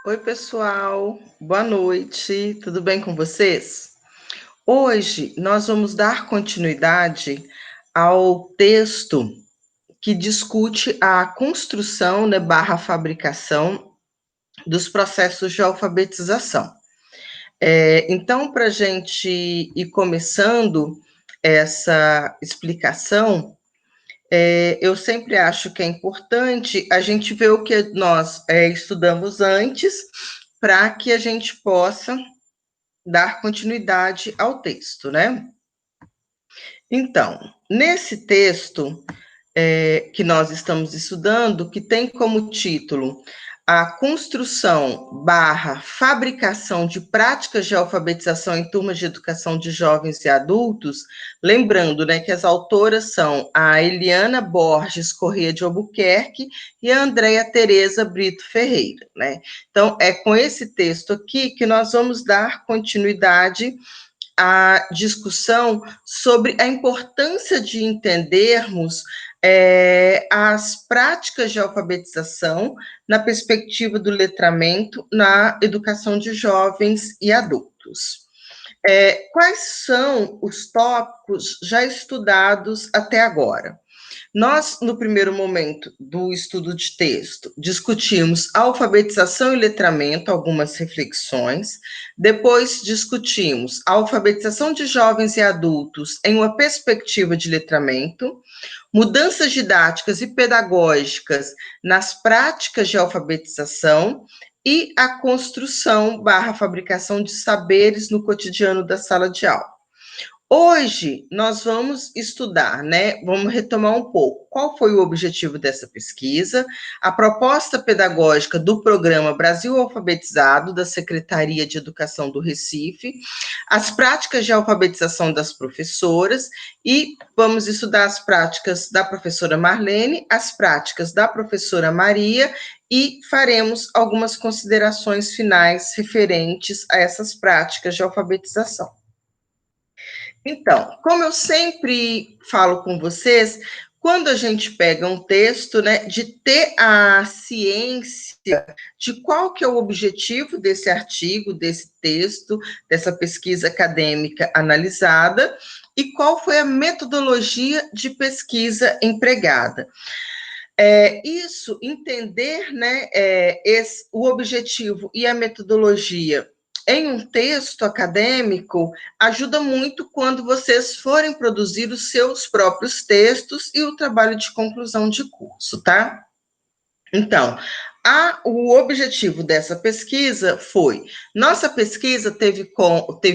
Oi, pessoal, boa noite, tudo bem com vocês? Hoje nós vamos dar continuidade ao texto que discute a construção, né, barra fabricação dos processos de alfabetização. Então, para a gente ir começando essa explicação, eu sempre acho que é importante a gente ver o que nós estudamos antes, para que a gente possa dar continuidade ao texto, né? Então, nesse texto que nós estamos estudando, que tem como título a construção barra fabricação de práticas de alfabetização em turmas de educação de jovens e adultos, lembrando, né, que as autoras são a Eliana Borges Corrêa de Albuquerque e a Andréia Tereza Brito Ferreira, né? Então, é com esse texto aqui que nós vamos dar continuidade a discussão sobre a importância de entendermos as práticas de alfabetização na perspectiva do letramento na educação de jovens e adultos. Quais são os tópicos já estudados até agora? Nós, no primeiro momento do estudo de texto, discutimos alfabetização e letramento, algumas reflexões. Depois, discutimos a alfabetização de jovens e adultos em uma perspectiva de letramento, mudanças didáticas e pedagógicas nas práticas de alfabetização e a construção barra fabricação de saberes no cotidiano da sala de aula. Hoje nós vamos estudar, né? Vamos retomar um pouco qual foi o objetivo dessa pesquisa, a proposta pedagógica do programa Brasil Alfabetizado, da Secretaria de Educação do Recife, as práticas de alfabetização das professoras e vamos estudar as práticas da professora Marlene, as práticas da professora Maria e faremos algumas considerações finais referentes a essas práticas de alfabetização. Então, como eu sempre falo com vocês, quando a gente pega um texto, né, de ter a ciência de qual que é o objetivo desse artigo, desse texto, dessa pesquisa acadêmica analisada, e qual foi a metodologia de pesquisa empregada. Isso, entender, né, o objetivo e a metodologia em um texto acadêmico ajuda muito quando vocês forem produzir os seus próprios textos e o trabalho de conclusão de curso, tá? Então, o objetivo dessa pesquisa foi, nossa pesquisa teve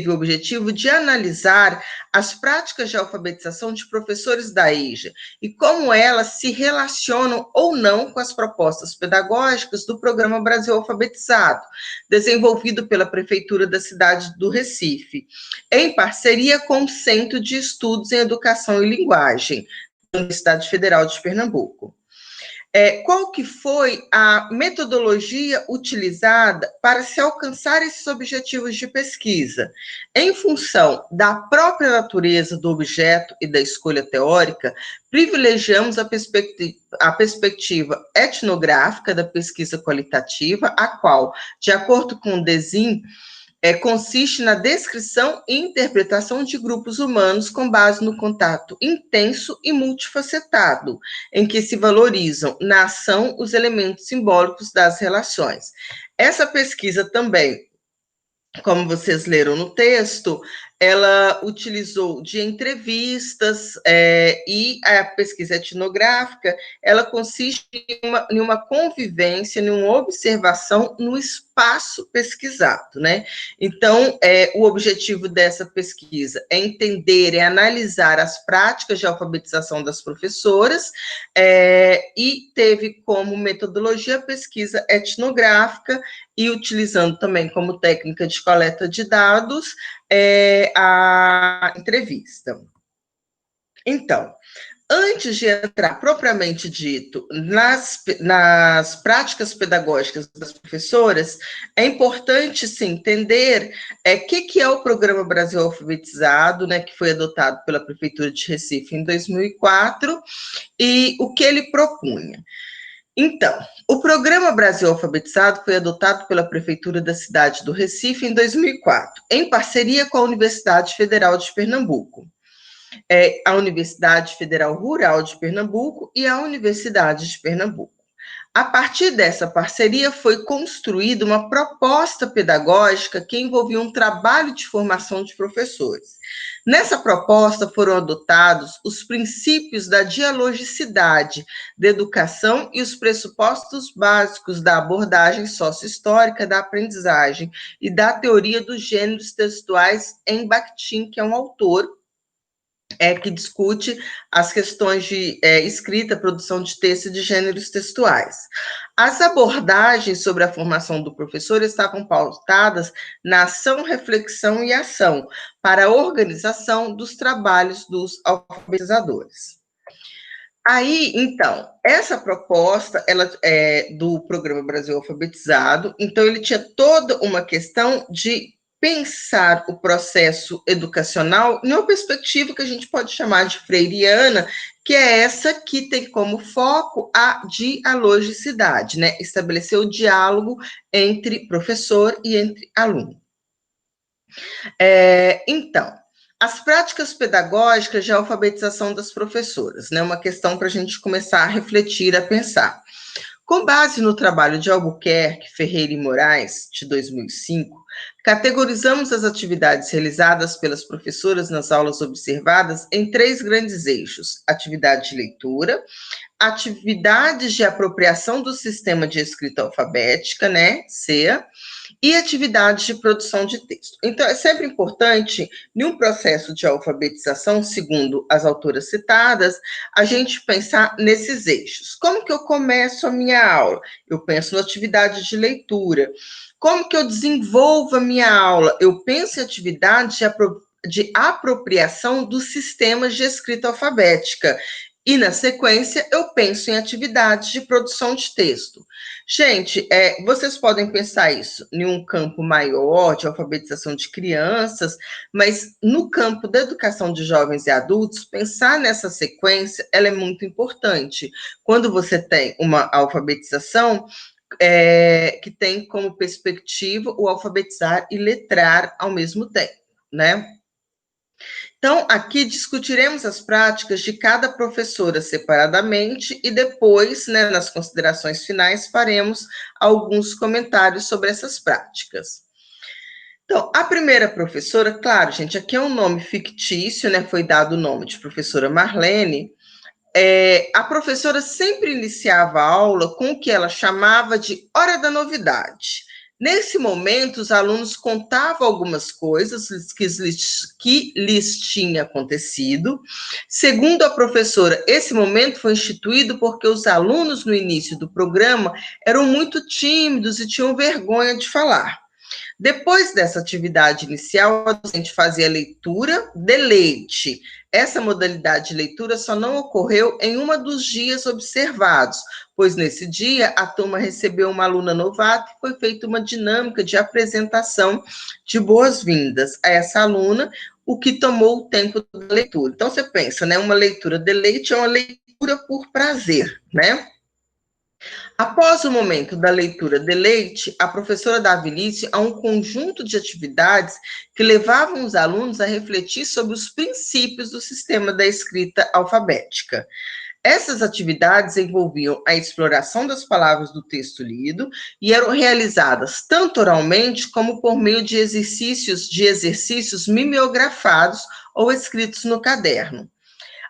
o objetivo de analisar as práticas de alfabetização de professores da EJA e como elas se relacionam ou não com as propostas pedagógicas do Programa Brasil Alfabetizado, desenvolvido pela Prefeitura da cidade do Recife, em parceria com o Centro de Estudos em Educação e Linguagem, da Universidade Federal de Pernambuco. Qual que foi a metodologia utilizada para se alcançar esses objetivos de pesquisa? Em função da própria natureza do objeto e da escolha teórica, privilegiamos a perspectiva etnográfica da pesquisa qualitativa, a qual, de acordo com o DESIM, consiste na descrição e interpretação de grupos humanos com base no contato intenso e multifacetado, em que se valorizam na ação os elementos simbólicos das relações. Essa pesquisa também, como vocês leram no texto, ela utilizou de entrevistas e a pesquisa etnográfica, ela consiste em uma convivência, em uma observação no espaço pesquisado, né? Então, o objetivo dessa pesquisa é entender, é analisar as práticas de alfabetização das professoras e teve como metodologia a pesquisa etnográfica e utilizando também como técnica de coleta de dados a entrevista. Então, antes de entrar propriamente dito nas práticas pedagógicas das professoras, é importante sim entender o que é o Programa Brasil Alfabetizado, né, que foi adotado pela Prefeitura de Recife em 2004, e o que ele propunha. Então, o Programa Brasil Alfabetizado foi adotado pela Prefeitura da cidade do Recife em 2004, em parceria com a Universidade Federal de Pernambuco, a Universidade Federal Rural de Pernambuco e a Universidade de Pernambuco. A partir dessa parceria, foi construída uma proposta pedagógica que envolvia um trabalho de formação de professores. Nessa proposta foram adotados os princípios da dialogicidade da educação e os pressupostos básicos da abordagem sociohistórica da aprendizagem e da teoria dos gêneros textuais em Bakhtin, que é um autor que discute as questões de escrita, produção de texto e de gêneros textuais. As abordagens sobre a formação do professor estavam pautadas na ação, reflexão e ação para a organização dos trabalhos dos alfabetizadores. Aí, então, essa proposta ela é do Programa Brasil Alfabetizado, então ele tinha toda uma questão de pensar o processo educacional em uma perspectiva que a gente pode chamar de freiriana, que é essa que tem como foco a dialogicidade, né? Estabelecer o diálogo entre professor e entre aluno. Então, as práticas pedagógicas de alfabetização das professoras, né? Uma questão para a gente começar a refletir, a pensar. Com base no trabalho de Albuquerque, Ferreira e Moraes, de 2005, categorizamos as atividades realizadas pelas professoras nas aulas observadas em 3 grandes eixos: atividade de leitura, atividades de apropriação do sistema de escrita alfabética, né, CEA, e atividades de produção de texto. Então, é sempre importante, em um processo de alfabetização, segundo as autoras citadas, a gente pensar nesses eixos. Como que eu começo a minha aula? Eu penso na atividade de leitura. Como que eu desenvolvo a minha aula? Eu penso em atividades de apropriação dos sistemas de escrita alfabética. E, na sequência, eu penso em atividades de produção de texto. Gente, vocês podem pensar isso em um campo maior de alfabetização de crianças, mas no campo da educação de jovens e adultos, pensar nessa sequência, ela é muito importante. Quando você tem uma alfabetização que tem como perspectiva o alfabetizar e letrar ao mesmo tempo, né? Então, aqui discutiremos as práticas de cada professora separadamente e depois, né, nas considerações finais, faremos alguns comentários sobre essas práticas. Então, a primeira professora, claro, gente, aqui é um nome fictício, né? Foi dado o nome de professora Marlene. A professora sempre iniciava a aula com o que ela chamava de hora da novidade. Nesse momento, os alunos contavam algumas coisas que lhes tinha acontecido. Segundo a professora, esse momento foi instituído porque os alunos, no início do programa, eram muito tímidos e tinham vergonha de falar. Depois dessa atividade inicial, a docente fazia leitura de leite. Essa modalidade de leitura só não ocorreu em um dos dias observados, pois nesse dia a turma recebeu uma aluna novata e foi feita uma dinâmica de apresentação de boas-vindas a essa aluna, o que tomou o tempo da leitura. Então você pensa, né? Uma leitura de leite é uma leitura por prazer, né? Após o momento da leitura de leite, a professora dava início a um conjunto de atividades que levavam os alunos a refletir sobre os princípios do sistema da escrita alfabética. Essas atividades envolviam a exploração das palavras do texto lido e eram realizadas tanto oralmente como por meio de exercícios mimeografados ou escritos no caderno.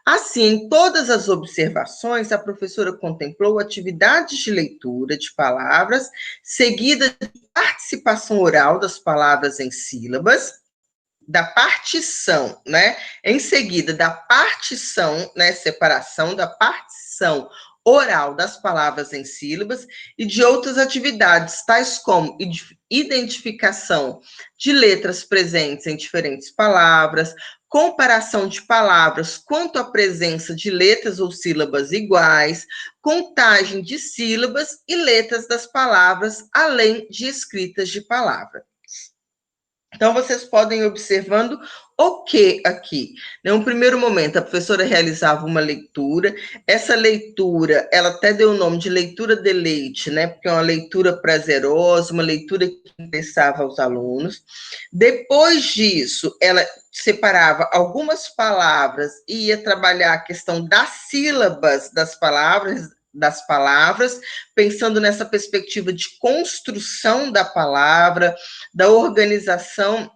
Assim, em todas as observações, a professora contemplou atividades de leitura de palavras, seguida de participação oral das palavras em sílabas, da partição, né? Em seguida, da partição, né? Separação da partição oral das palavras em sílabas e de outras atividades, tais como identificação de letras presentes em diferentes palavras, comparação de palavras quanto à presença de letras ou sílabas iguais, contagem de sílabas e letras das palavras, além de escritas de palavras. Então, vocês podem ir observando o que aqui? Num primeiro momento, a professora realizava uma leitura. Essa leitura, ela até deu o nome de leitura de leite, né? Porque é uma leitura prazerosa, uma leitura que interessava aos alunos. Depois disso, ela separava algumas palavras e ia trabalhar a questão das sílabas das palavras, pensando nessa perspectiva de construção da palavra, da organização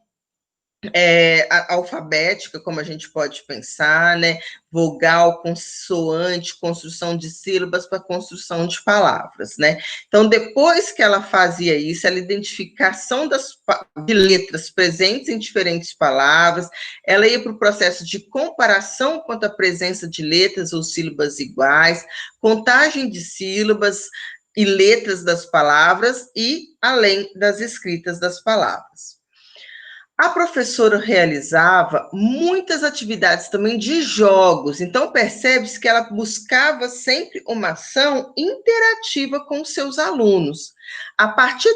alfabética, como a gente pode pensar, né? Vogal, consoante, construção de sílabas para construção de palavras, né? Então, depois que ela fazia isso, a identificação de letras presentes em diferentes palavras, ela ia para o processo de comparação quanto à presença de letras ou sílabas iguais, contagem de sílabas e letras das palavras e além das escritas das palavras. A professora realizava muitas atividades também de jogos, então percebe-se que ela buscava sempre uma ação interativa com seus alunos. A partir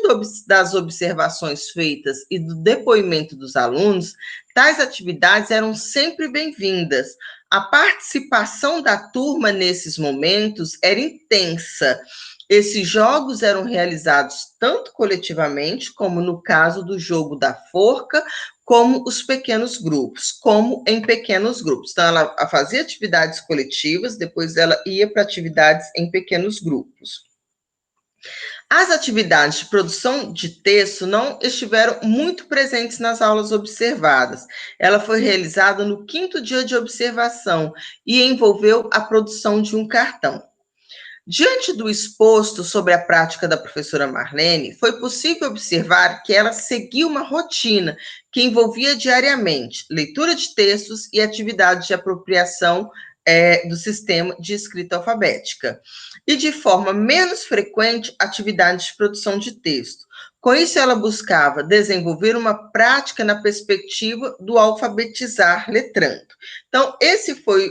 das observações feitas e do depoimento dos alunos, tais atividades eram sempre bem-vindas. A participação da turma nesses momentos era intensa. Esses jogos eram realizados tanto coletivamente, como no caso do jogo da forca, como os pequenos grupos, como em pequenos grupos. Então, ela fazia atividades coletivas, depois ela ia para atividades em pequenos grupos. As atividades de produção de texto não estiveram muito presentes nas aulas observadas. Ela foi realizada no 5º dia de observação e envolveu a produção de um cartão. Diante do exposto sobre a prática da professora Marlene, foi possível observar que ela seguia uma rotina que envolvia diariamente leitura de textos e atividades de apropriação do sistema de escrita alfabética, e de forma menos frequente, atividades de produção de texto. Com isso, ela buscava desenvolver uma prática na perspectiva do alfabetizar letrando. Então, esse foi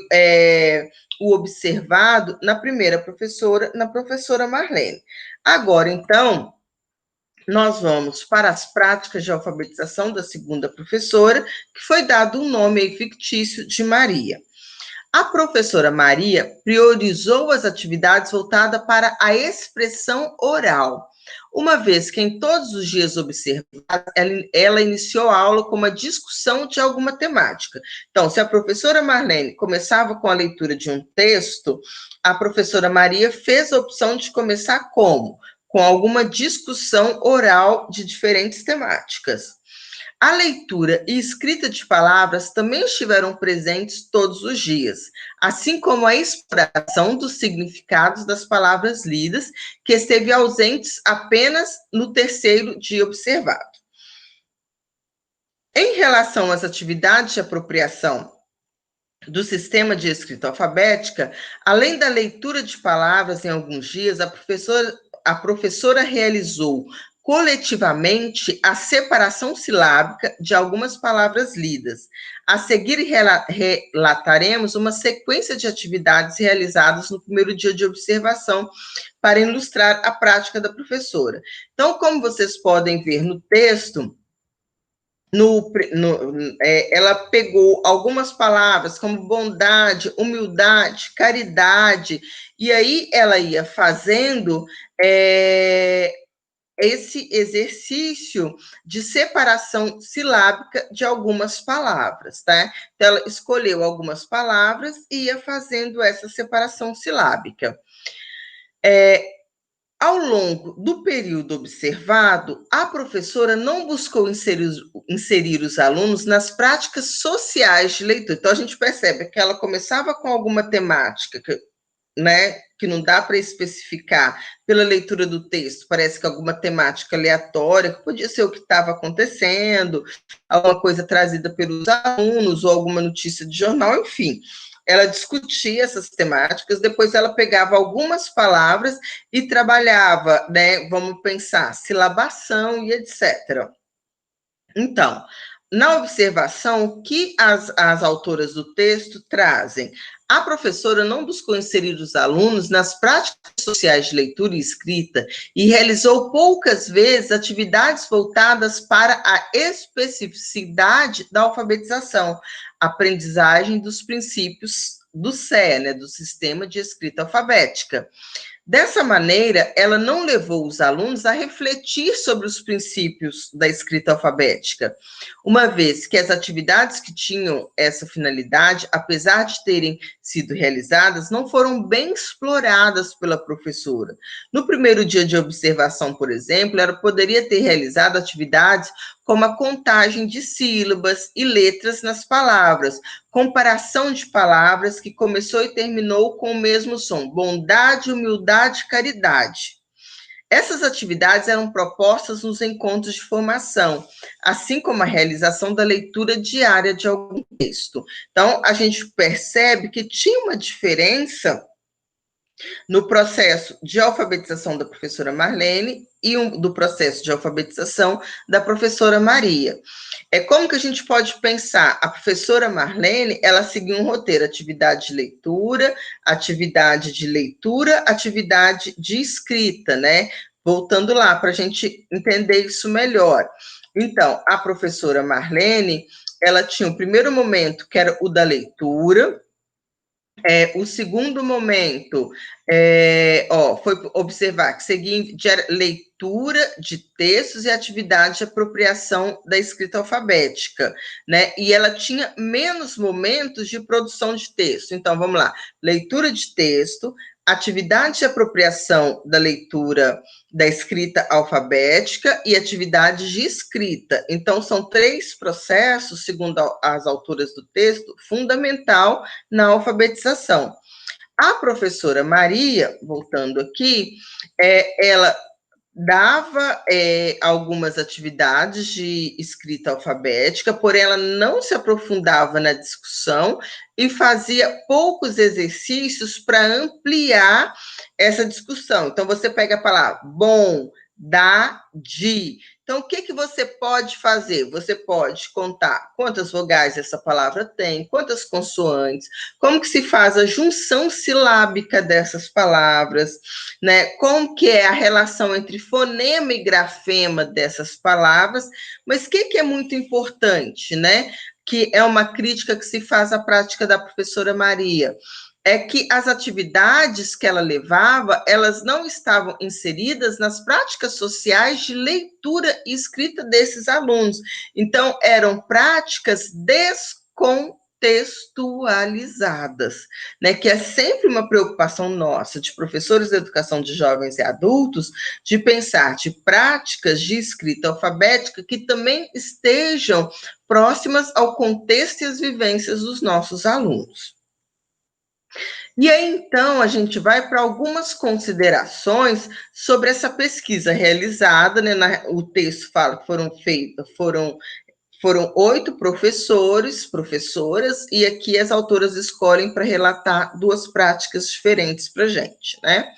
o observado na primeira professora, na professora Marlene. Agora, então, nós vamos para as práticas de alfabetização da segunda professora, que foi dado um nome fictício de Maria. A professora Maria priorizou as atividades voltadas para a expressão oral, uma vez que em todos os dias observados, ela iniciou a aula com uma discussão de alguma temática. Então, se a professora Marlene começava com a leitura de um texto, a professora Maria fez a opção de começar como? Com alguma discussão oral de diferentes temáticas. A leitura e escrita de palavras também estiveram presentes todos os dias, assim como a exploração dos significados das palavras lidas, que esteve ausentes apenas no 3º dia observado. Em relação às atividades de apropriação do sistema de escrita alfabética, além da leitura de palavras em alguns dias, a professora realizou coletivamente a separação silábica de algumas palavras lidas. A seguir, relataremos uma sequência de atividades realizadas no primeiro dia de observação para ilustrar a prática da professora. Então, como vocês podem ver no texto, ela pegou algumas palavras como bondade, humildade, caridade, e aí ela ia fazendo esse exercício de separação silábica de algumas palavras, tá? Então, ela escolheu algumas palavras e ia fazendo essa separação silábica. Ao longo do período observado, a professora não buscou inserir os alunos nas práticas sociais de leitura. Então, a gente percebe que ela começava com alguma temática, que não dá para especificar pela leitura do texto, parece que alguma temática aleatória, que podia ser o que estava acontecendo, alguma coisa trazida pelos alunos, ou alguma notícia de jornal, enfim. Ela discutia essas temáticas, depois ela pegava algumas palavras e trabalhava, né, vamos pensar, silabação e etc. Então, na observação, o que as autoras do texto trazem? A professora não buscou inserir os alunos nas práticas sociais de leitura e escrita e realizou poucas vezes atividades voltadas para a especificidade da alfabetização, aprendizagem dos princípios do SE, né, do Sistema de Escrita Alfabética. Dessa maneira, ela não levou os alunos a refletir sobre os princípios da escrita alfabética, uma vez que as atividades que tinham essa finalidade, apesar de terem sido realizadas, não foram bem exploradas pela professora. No primeiro dia de observação, por exemplo, ela poderia ter realizado atividades como a contagem de sílabas e letras nas palavras, comparação de palavras que começou e terminou com o mesmo som: bondade, humildade, caridade. Essas atividades eram propostas nos encontros de formação, assim como a realização da leitura diária de algum texto. Então, a gente percebe que tinha uma diferença no processo de alfabetização da professora Marlene e do processo de alfabetização da professora Maria. Como que a gente pode pensar? A professora Marlene, ela seguiu um roteiro: atividade de leitura, atividade de escrita, né? Voltando lá, para a gente entender isso melhor. Então, a professora Marlene, ela tinha o primeiro momento, que era o da leitura. O segundo momento foi observar que seguia leitura de textos e atividade de apropriação da escrita alfabética, né? E ela tinha menos momentos de produção de texto. Então, vamos lá: leitura de texto, atividade de apropriação da leitura da escrita alfabética e atividades de escrita. Então, são 3 processos, segundo as autoras do texto, fundamental na alfabetização. A professora Maria, voltando aqui, ela dava algumas atividades de escrita alfabética, porém ela não se aprofundava na discussão e fazia poucos exercícios para ampliar essa discussão. Então, você pega a palavra bom, dá, de. Então, o que você pode fazer? Você pode contar quantas vogais essa palavra tem, quantas consoantes, como que se faz a junção silábica dessas palavras, né? Como que é a relação entre fonema e grafema dessas palavras, mas o que é muito importante, né? Que é uma crítica que se faz à prática da professora Maria, é que as atividades que ela levava, elas não estavam inseridas nas práticas sociais de leitura e escrita desses alunos. Então, eram práticas descontextualizadas, né? Que é sempre uma preocupação nossa, de professores de educação de jovens e adultos, de pensar de práticas de escrita alfabética que também estejam próximas ao contexto e às vivências dos nossos alunos. E aí, então, a gente vai para algumas considerações sobre essa pesquisa realizada, né? O texto fala que foram 8 professores, professoras, e aqui as autoras escolhem para relatar 2 práticas diferentes para a gente, né?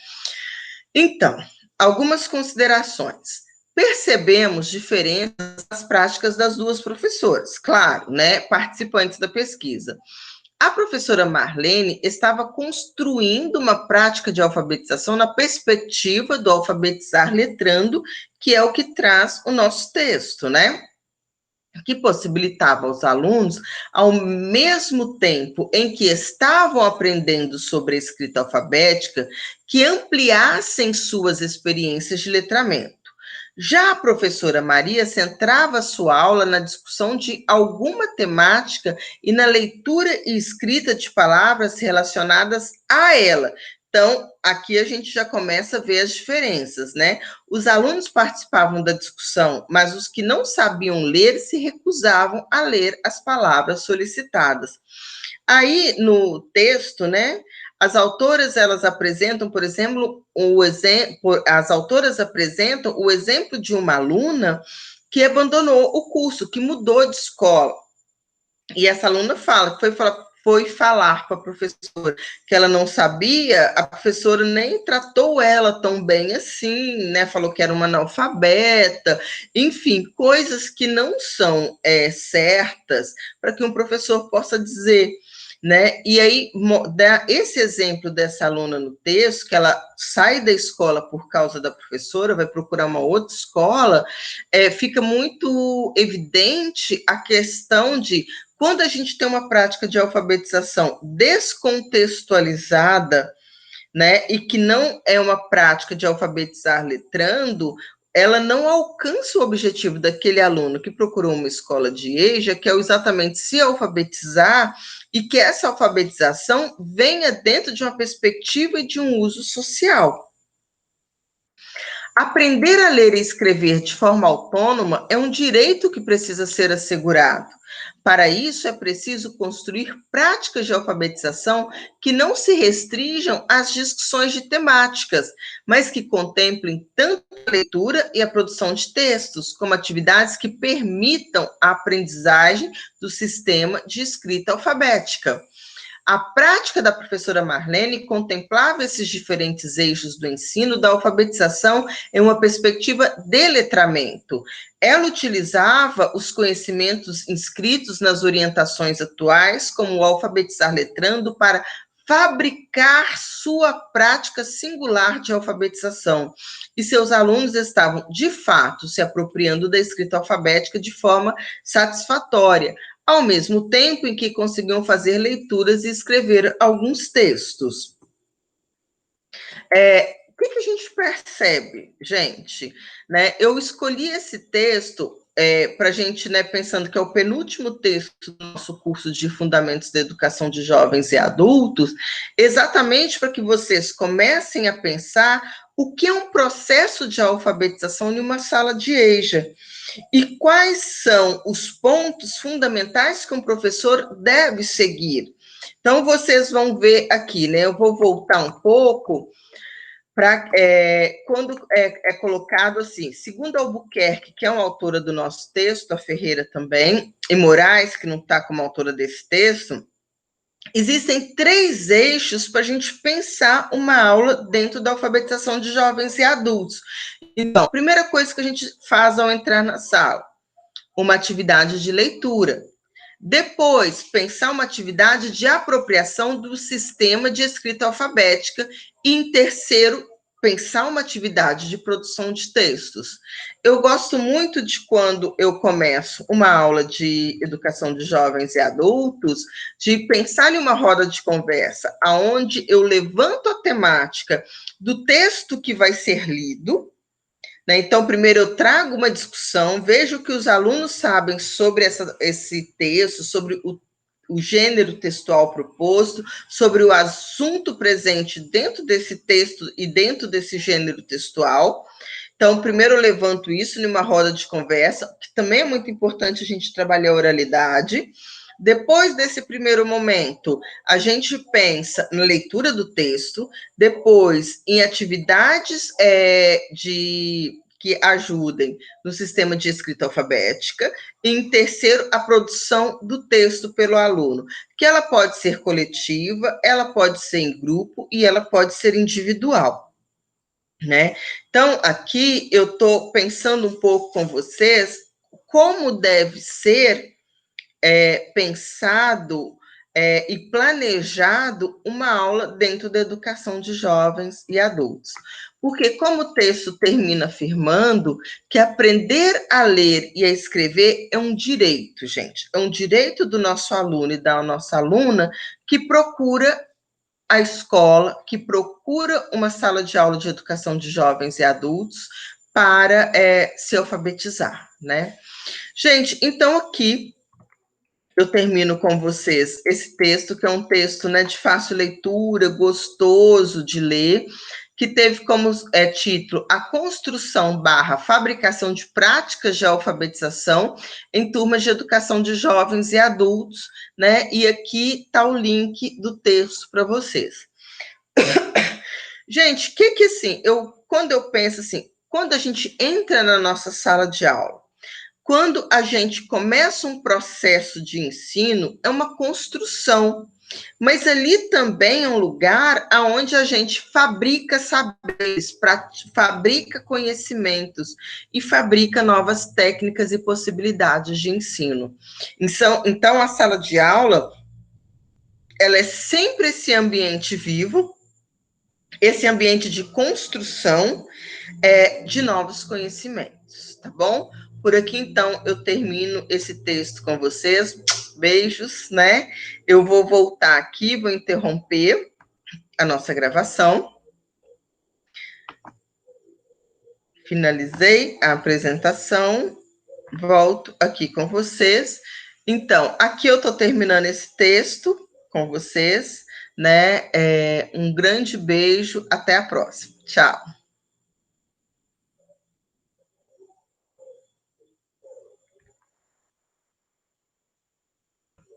Então, algumas considerações. Percebemos diferenças nas práticas das 2 professoras, claro, né? Participantes da pesquisa. A professora Marlene estava construindo uma prática de alfabetização na perspectiva do alfabetizar letrando, que é o que traz o nosso texto, né? Que possibilitava aos alunos, ao mesmo tempo em que estavam aprendendo sobre a escrita alfabética, que ampliassem suas experiências de letramento. Já a professora Maria centrava sua aula na discussão de alguma temática e na leitura e escrita de palavras relacionadas a ela. Então, aqui a gente já começa a ver as diferenças, né? Os alunos participavam da discussão, mas os que não sabiam ler se recusavam a ler as palavras solicitadas. Aí, no texto, né, as autoras, elas apresentam, por exemplo, as autoras apresentam o exemplo de uma aluna que abandonou o curso, que mudou de escola. E essa aluna fala que foi falar com a professora que ela não sabia, a professora nem tratou ela tão bem assim, né? Falou que era uma analfabeta, enfim, coisas que não são certas para que um professor possa dizer. Né? E aí, dá esse exemplo dessa aluna no texto, que ela sai da escola por causa da professora, vai procurar uma outra escola, fica muito evidente a questão de quando a gente tem uma prática de alfabetização descontextualizada, né, e que não é uma prática de alfabetizar letrando, ela não alcança o objetivo daquele aluno que procurou uma escola de EJA, que é exatamente se alfabetizar, e que essa alfabetização venha dentro de uma perspectiva e de um uso social. Aprender a ler e escrever de forma autônoma é um direito que precisa ser assegurado. Para isso, é preciso construir práticas de alfabetização que não se restringam às discussões de temáticas, mas que contemplem tanto a leitura e a produção de textos, como atividades que permitam a aprendizagem do sistema de escrita alfabética. A prática da professora Marlene contemplava esses diferentes eixos do ensino da alfabetização em uma perspectiva de letramento. Ela utilizava os conhecimentos inscritos nas orientações atuais, como o alfabetizar letrando, para fabricar sua prática singular de alfabetização. E seus alunos estavam, de fato, se apropriando da escrita alfabética de forma satisfatória, ao mesmo tempo em que conseguiam fazer leituras e escrever alguns textos. O que a gente percebe, gente? Né? Eu escolhi esse texto para a gente, né, pensando que é o penúltimo texto do nosso curso de Fundamentos da Educação de Jovens e Adultos, exatamente para que vocês comecem a pensar o que é um processo de alfabetização em uma sala de EJA. E quais são os pontos fundamentais que um professor deve seguir? Então, vocês vão ver aqui, né? Eu vou voltar um pouco para quando é colocado assim, segundo Albuquerque, que é uma autora do nosso texto, a Ferreira também, e Moraes, que não está como autora desse texto, existem 3 eixos para a gente pensar uma aula dentro da alfabetização de jovens e adultos. Então, a primeira coisa que a gente faz ao entrar na sala, uma atividade de leitura. Depois, pensar uma atividade de apropriação do sistema de escrita alfabética. E, em terceiro, pensar uma atividade de produção de textos. Eu gosto muito de quando eu começo uma aula de educação de jovens e adultos, de pensar em uma roda de conversa, aonde eu levanto a temática do texto que vai ser lido. Então, primeiro eu trago uma discussão, vejo o que os alunos sabem sobre esse texto, sobre o gênero textual proposto, sobre o assunto presente dentro desse texto e dentro desse gênero textual. Então, primeiro eu levanto isso numa roda de conversa, que também é muito importante a gente trabalhar a oralidade. Depois desse primeiro momento, a gente pensa na leitura do texto, depois em atividades que ajudem no sistema de escrita alfabética, e em terceiro, a produção do texto pelo aluno, que ela pode ser coletiva, ela pode ser em grupo e ela pode ser individual. Né? Então, aqui eu estou pensando um pouco com vocês como deve ser pensado e planejado uma aula dentro da educação de jovens e adultos. Porque, como o texto termina afirmando que aprender a ler e a escrever é um direito, gente, é um direito do nosso aluno e da nossa aluna que procura a escola, que procura uma sala de aula de educação de jovens e adultos para se alfabetizar, né? Gente, então aqui eu termino com vocês esse texto, que é um texto, né, de fácil leitura, gostoso de ler, que teve como título A Construção / Fabricação de Práticas de Alfabetização em Turmas de Educação de Jovens e Adultos, né? E aqui está o link do texto para vocês. Gente, quando eu penso assim, quando a gente entra na nossa sala de aula, quando a gente começa um processo de ensino, é uma construção, mas ali também é um lugar onde a gente fabrica saberes, fabrica conhecimentos e fabrica novas técnicas e possibilidades de ensino. Então a sala de aula, ela é sempre esse ambiente vivo, esse ambiente de construção de novos conhecimentos, tá bom? Por aqui, então, eu termino esse texto com vocês. Beijos, né? Eu vou voltar aqui, vou interromper a nossa gravação. Finalizei a apresentação, volto aqui com vocês. Então, aqui eu estou terminando esse texto com vocês, né? Um grande beijo, até a próxima. Tchau.